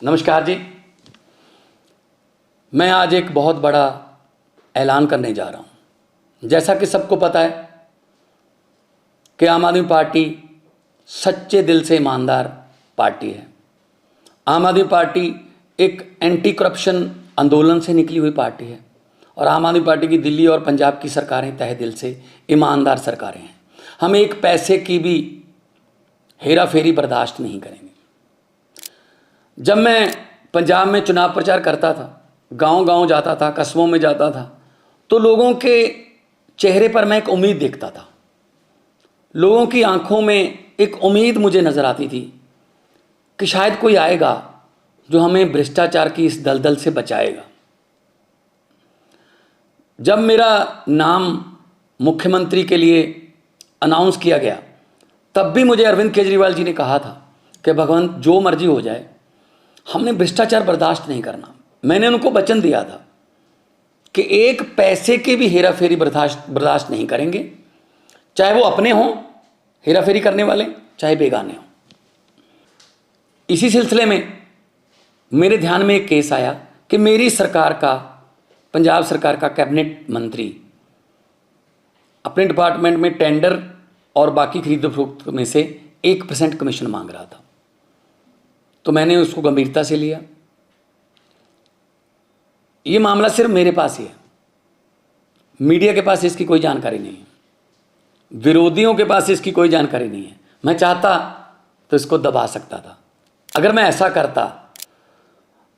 नमस्कार जी। मैं आज एक बहुत बड़ा ऐलान करने जा रहा हूं। जैसा कि सबको पता है कि आम आदमी पार्टी सच्चे दिल से ईमानदार पार्टी है। आम आदमी पार्टी एक एंटी करप्शन आंदोलन से निकली हुई पार्टी है और आम आदमी पार्टी की दिल्ली और पंजाब की सरकारें तहे दिल से ईमानदार सरकारें हैं। हम एक पैसे की भी हेरा फेरी बर्दाश्त नहीं करेंगे। जब मैं पंजाब में चुनाव प्रचार करता था, गांव-गांव जाता था, कस्बों में जाता था, तो लोगों के चेहरे पर मैं एक उम्मीद देखता था। लोगों की आंखों में एक उम्मीद मुझे नज़र आती थी कि शायद कोई आएगा जो हमें भ्रष्टाचार की इस दलदल से बचाएगा। जब मेरा नाम मुख्यमंत्री के लिए अनाउंस किया गया, तब भी मुझे अरविंद केजरीवाल जी ने कहा था कि भगवंत जो मर्जी हो जाए, हमने भ्रष्टाचार बर्दाश्त नहीं करना। मैंने उनको वचन दिया था कि एक पैसे की भी हेरा फेरी बर्दाश्त नहीं करेंगे, चाहे वो अपने हों हेरा फेरी करने वाले, चाहे बेगाने हों। इसी सिलसिले में मेरे ध्यान में एक केस आया कि मेरी सरकार का, पंजाब सरकार का कैबिनेट मंत्री अपने डिपार्टमेंट में टेंडर और बाकी खरीद फरोख्त में से 1% कमीशन मांग रहा था। तो मैंने उसको गंभीरता से लिया। ये मामला सिर्फ मेरे पास ही है, मीडिया के पास इसकी कोई जानकारी नहीं है, विरोधियों के पास इसकी कोई जानकारी नहीं है। मैं चाहता तो इसको दबा सकता था। अगर मैं ऐसा करता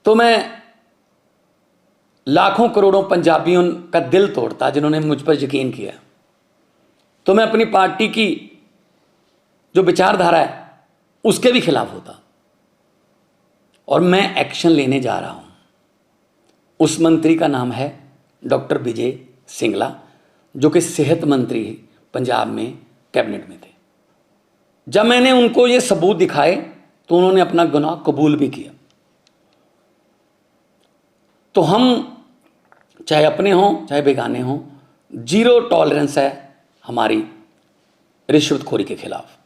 तो मैं लाखों करोड़ों पंजाबियों का दिल तोड़ता जिन्होंने मुझ पर यकीन किया। तो मैं अपनी पार्टी की जो विचारधारा है उसके भी खिलाफ होता। और मैं एक्शन लेने जा रहा हूं। उस मंत्री का नाम है डॉक्टर विजय सिंगला, जो कि सेहत मंत्री पंजाब में कैबिनेट में थे। जब मैंने उनको ये सबूत दिखाए तो उन्होंने अपना गुनाह कबूल भी किया। तो हम चाहे अपने हों चाहे बेगाने हों, जीरो टॉलरेंस है हमारी रिश्वतखोरी के खिलाफ।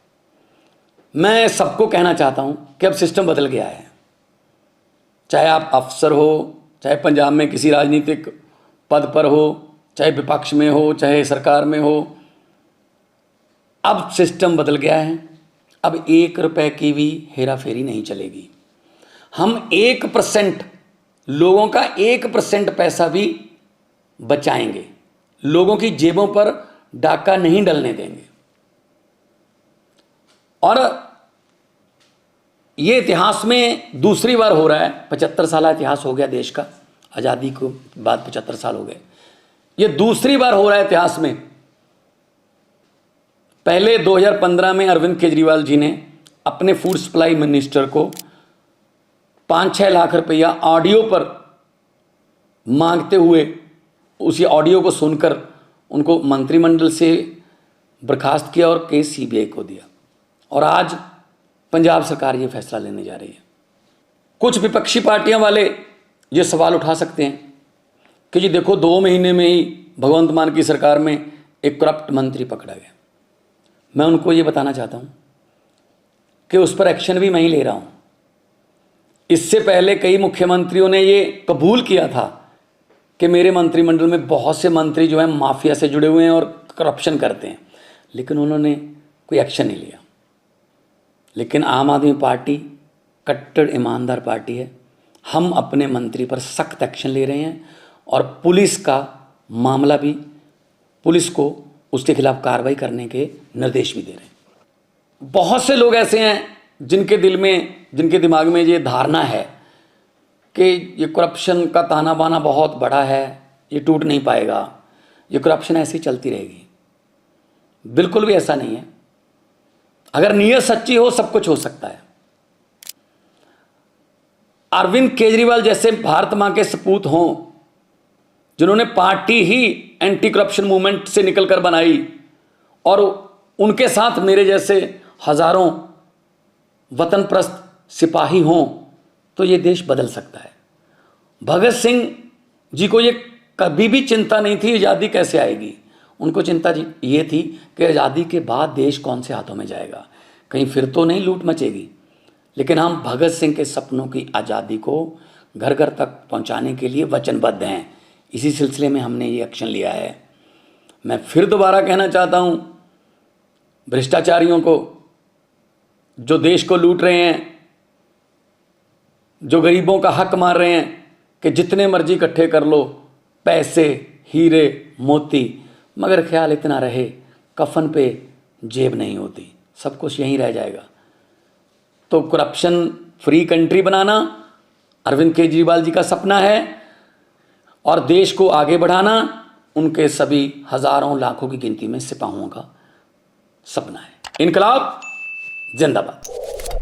मैं सबको कहना चाहता हूं कि अब सिस्टम बदल गया है। चाहे आप अफसर हो, चाहे पंजाब में किसी राजनीतिक पद पर हो, चाहे विपक्ष में हो, चाहे सरकार में हो, अब सिस्टम बदल गया है। अब 1 रुपए की भी हेरा फेरी नहीं चलेगी। हम 1%, लोगों का 1% पैसा भी बचाएंगे। लोगों की जेबों पर डाका नहीं डलने देंगे। और ये इतिहास में दूसरी बार हो रहा है। 75 साल इतिहास हो गया देश का, आज़ादी को बाद 75 साल हो गए। ये दूसरी बार हो रहा है इतिहास में। पहले 2015 में अरविंद केजरीवाल जी ने अपने फूड सप्लाई मिनिस्टर को 5-6 लाख रुपया ऑडियो पर मांगते हुए, उसी ऑडियो को सुनकर उनको मंत्रिमंडल से बर्खास्त किया और केस सीबीआई को दिया। और आज पंजाब सरकार ये फैसला लेने जा रही है। कुछ विपक्षी पार्टियां वाले ये सवाल उठा सकते हैं कि जी देखो, 2 महीने में ही भगवंत मान की सरकार में एक करप्ट मंत्री पकड़ा गया। मैं उनको ये बताना चाहता हूं कि उस पर एक्शन भी मैं ही ले रहा हूं। इससे पहले कई मुख्यमंत्रियों ने ये कबूल किया था कि मेरे मंत्रिमंडल में बहुत से मंत्री जो हैं माफिया से जुड़े हुए हैं और करप्शन करते हैं, लेकिन उन्होंने कोई एक्शन नहीं लिया। लेकिन आम आदमी पार्टी कट्टर ईमानदार पार्टी है। हम अपने मंत्री पर सख्त एक्शन ले रहे हैं और पुलिस का मामला भी, पुलिस को उसके खिलाफ कार्रवाई करने के निर्देश भी दे रहे हैं। बहुत से लोग ऐसे हैं जिनके दिल में, जिनके दिमाग में ये धारणा है कि ये करप्शन का ताना बाना बहुत बड़ा है, ये टूट नहीं पाएगा, ये करप्शन ऐसी चलती रहेगी। बिल्कुल भी ऐसा नहीं है। अगर नीयत सच्ची हो सब कुछ हो सकता है। अरविंद केजरीवाल जैसे भारत मां के सपूत हों, जिन्होंने पार्टी ही एंटी करप्शन मूवमेंट से निकलकर बनाई, और उनके साथ मेरे जैसे हजारों वतनप्रस्त सिपाही हों, तो ये देश बदल सकता है। भगत सिंह जी को ये कभी भी चिंता नहीं थी आज़ादी कैसे आएगी। उनको चिंता ये थी कि आज़ादी के बाद देश कौन से हाथों में जाएगा, कहीं फिर तो नहीं लूट मचेगी। लेकिन हम भगत सिंह के सपनों की आज़ादी को घर घर तक पहुंचाने के लिए वचनबद्ध हैं। इसी सिलसिले में हमने ये एक्शन लिया है। मैं फिर दोबारा कहना चाहता हूं भ्रष्टाचारियों को, जो देश को लूट रहे हैं, जो गरीबों का हक मार रहे हैं, कि जितने मर्जी इकट्ठे कर लो पैसे, हीरे मोती, मगर ख्याल इतना रहे कफन पे जेब नहीं होती, सब कुछ यहीं रह जाएगा। तो करप्शन फ्री कंट्री बनाना अरविंद केजरीवाल जी का सपना है और देश को आगे बढ़ाना उनके सभी हजारों लाखों की गिनती में सिपाहियों का सपना है। इनकलाब जिंदाबाद।